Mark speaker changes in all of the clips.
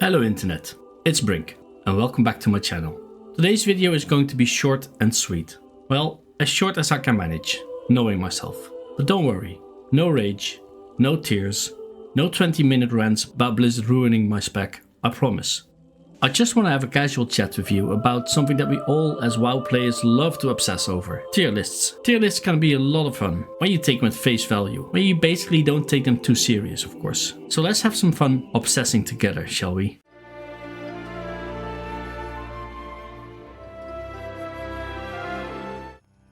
Speaker 1: Hello Internet, it's Brink and welcome back to my channel. Today's video is going to be short and sweet. Well, as short as I can manage, knowing myself. But don't worry, no rage, no tears, no 20-minute rants about Blizzard ruining my spec, I promise. I just want to have a casual chat with you about something that we all as WoW players love to obsess over. Tier lists. Tier lists can be a lot of fun when you take them at face value, when you basically don't take them too serious, of course. So let's have some fun obsessing together, shall we?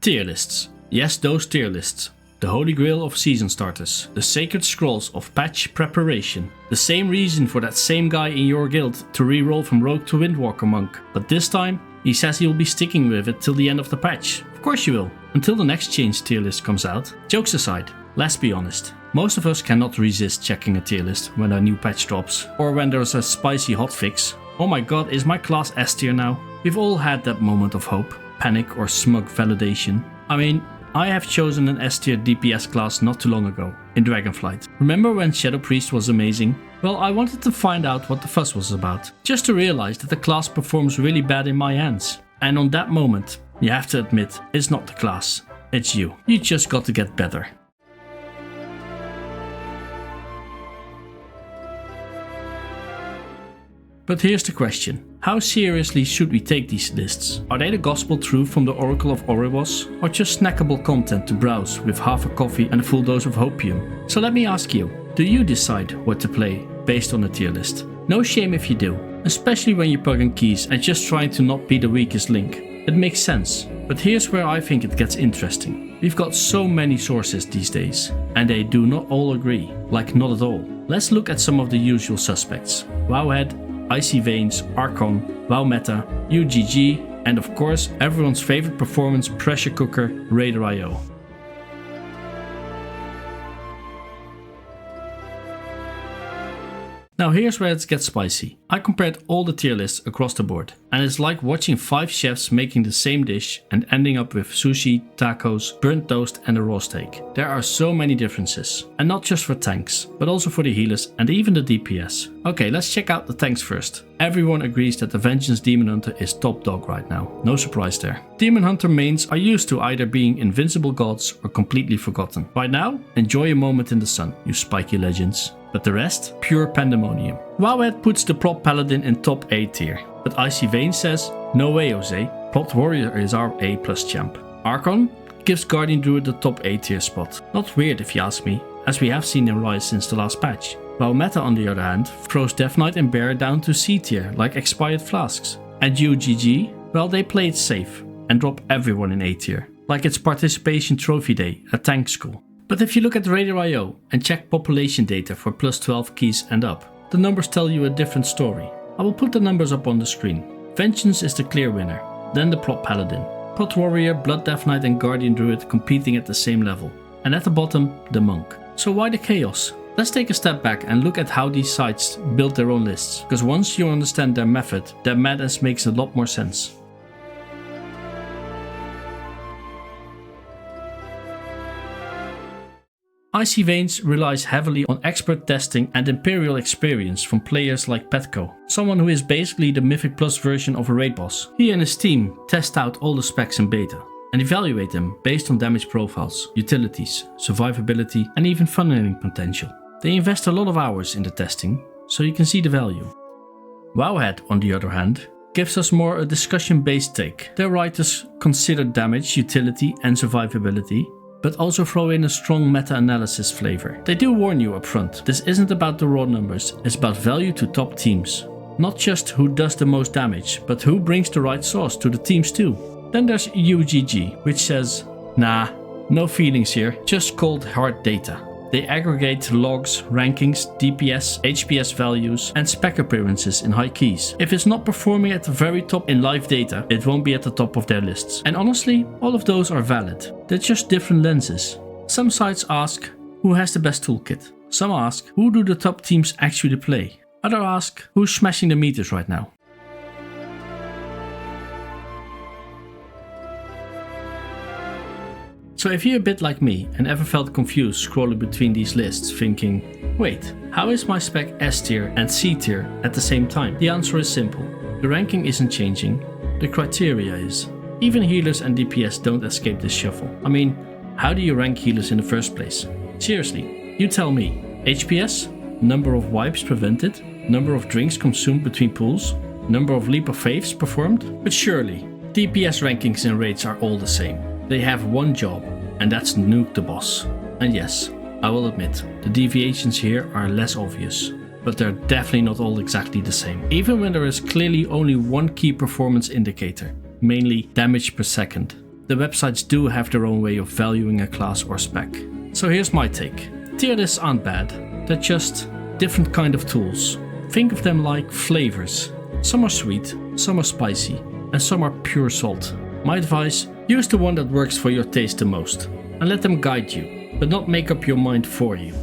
Speaker 1: Tier lists. Yes, those tier lists. The holy grail of season starters. The sacred scrolls of patch preparation. The same reason for that same guy in your guild to reroll from rogue to windwalker monk. But this time, he says he'll be sticking with it till the end of the patch. Of course you will. Until the next change tier list comes out. Jokes aside, let's be honest. Most of us cannot resist checking a tier list when a new patch drops. Or when there's a spicy hotfix. Oh my god, is my class S tier now? We've all had that moment of hope, panic or smug validation. I mean, I have chosen an S tier DPS class not too long ago, in Dragonflight. Remember when Shadow Priest was amazing? Well, I wanted to find out what the fuss was about, just to realize that the class performs really bad in my hands. And on that moment, you have to admit, it's not the class, it's you. You just got to get better. But here's the question. How seriously should we take these lists? Are they the gospel truth from the Oracle of Oribos? Or just snackable content to browse with half a coffee and a full dose of hopium? So let me ask you, do you decide what to play based on a tier list? No shame if you do, especially when you're plugging keys and just trying to not be the weakest link. It makes sense. But here's where I think it gets interesting. We've got so many sources these days, and they do not all agree, like not at all. Let's look at some of the usual suspects. Wowhead, Icy Veins, Archon, WoW Meta, UGG, and of course everyone's favorite performance pressure cooker, Raider.io. Now here's where it gets spicy. I compared all the tier lists across the board, and it's like watching 5 chefs making the same dish and ending up with sushi, tacos, burnt toast and a raw steak. There are so many differences, and not just for tanks, but also for the healers and even the DPS. Okay, let's check out the tanks first. Everyone agrees that the Vengeance Demon Hunter is top dog right now, no surprise there. Demon Hunter mains are used to either being invincible gods or completely forgotten. Right now, enjoy a moment in the sun, you spiky legends. But the rest, pure pandemonium. Wowhead puts the prop paladin in top A tier, but Icy Vein says, no way Jose, prop warrior is our A+ champ. Archon gives Guardian Druid the top A tier spot. Not weird if you ask me, as we have seen him rise since the last patch. While Meta on the other hand, throws Death Knight and Bear down to C tier like expired flasks. And UGG, well they play it safe and drop everyone in A tier, like it's participation trophy day at tank school. But if you look at Raider.io and check population data for plus 12 keys and up, the numbers tell you a different story. I will put the numbers up on the screen. Vengeance is the clear winner, then the prop paladin. Pot warrior, blood death knight and guardian druid competing at the same level. And at the bottom, the monk. So why the chaos? Let's take a step back and look at how these sites build their own lists, because once you understand their method, their madness makes a lot more sense. Icy Veins relies heavily on expert testing and imperial experience from players like Petco, someone who is basically the Mythic Plus version of a raid boss. He and his team test out all the specs in beta and evaluate them based on damage profiles, utilities, survivability and even funneling potential. They invest a lot of hours in the testing, so you can see the value. Wowhead, on the other hand, gives us more a discussion-based take. Their writers consider damage, utility and survivability, but also throw in a strong meta-analysis flavor. They do warn you up front, this isn't about the raw numbers, it's about value to top teams. Not just who does the most damage, but who brings the right sauce to the teams too. Then there's UGG, which says, nah, no feelings here, just cold hard data. They aggregate logs, rankings, DPS, HPS values and spec appearances in high keys. If it's not performing at the very top in live data, it won't be at the top of their lists. And honestly, all of those are valid. They're just different lenses. Some sites ask, who has the best toolkit? Some ask, who do the top teams actually play? Others ask, who's smashing the meters right now? So if you're a bit like me and ever felt confused scrolling between these lists thinking, wait, how is my spec S tier and C tier at the same time? The answer is simple. The ranking isn't changing, the criteria is. Even healers and DPS don't escape this shuffle. I mean, how do you rank healers in the first place? Seriously, you tell me. HPS? Number of wipes prevented? Number of drinks consumed between pools? Number of leap of faiths performed? But surely, DPS rankings and rates are all the same. They have one job, and that's nuke the boss. And yes, I will admit, the deviations here are less obvious, but they're definitely not all exactly the same. Even when there is clearly only one key performance indicator, mainly damage per second, the websites do have their own way of valuing a class or spec. So here's my take. Tier lists aren't bad, they're just different kind of tools. Think of them like flavors. Some are sweet, some are spicy, and some are pure salt. My advice, use the one that works for your taste the most, and let them guide you, but not make up your mind for you.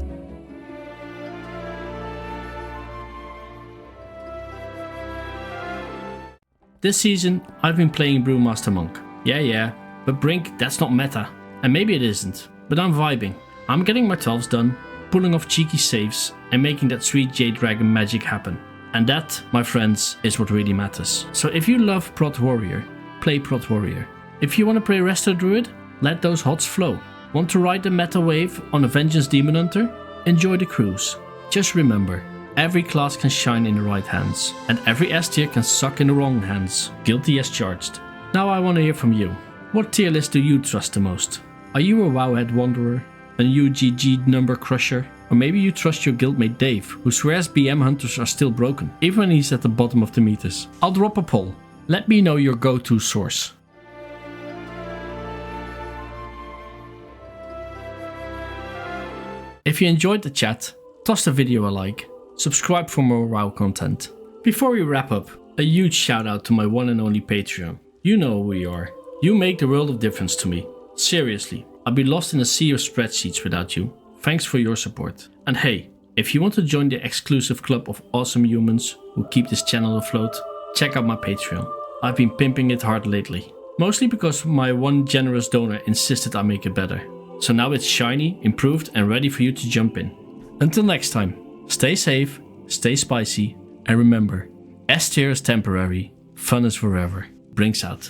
Speaker 1: This season, I've been playing Brewmaster Monk. Yeah, but Brink, that's not meta. And maybe it isn't, but I'm vibing. I'm getting my 12s done, pulling off cheeky saves, and making that sweet Jade Dragon magic happen. And that, my friends, is what really matters. So if you love Prot Warrior, play Prot Warrior. If you want to play Resto Druid, let those hots flow. Want to ride the meta wave on a Vengeance Demon Hunter? Enjoy the cruise. Just remember, every class can shine in the right hands, and every S tier can suck in the wrong hands. Guilty as charged. Now I want to hear from you. What tier list do you trust the most? Are you a Wowhead Wanderer? A UGG number crusher? Or maybe you trust your guildmate Dave, who swears BM hunters are still broken, even when he's at the bottom of the meters? I'll drop a poll. Let me know your go-to source. If you enjoyed the chat, toss the video a like, subscribe for more WoW content. Before we wrap up, a huge shout out to my one and only Patreon. You know who you are. You make the world of difference to me. Seriously, I'd be lost in a sea of spreadsheets without you. Thanks for your support. And hey, if you want to join the exclusive club of awesome humans who keep this channel afloat, check out my Patreon. I've been pimping it hard lately. Mostly because my one generous donor insisted I make it better. So now it's shiny, improved and ready for you to jump in. Until next time, stay safe, stay spicy, and remember, S tier is temporary, fun is forever. Brinks out.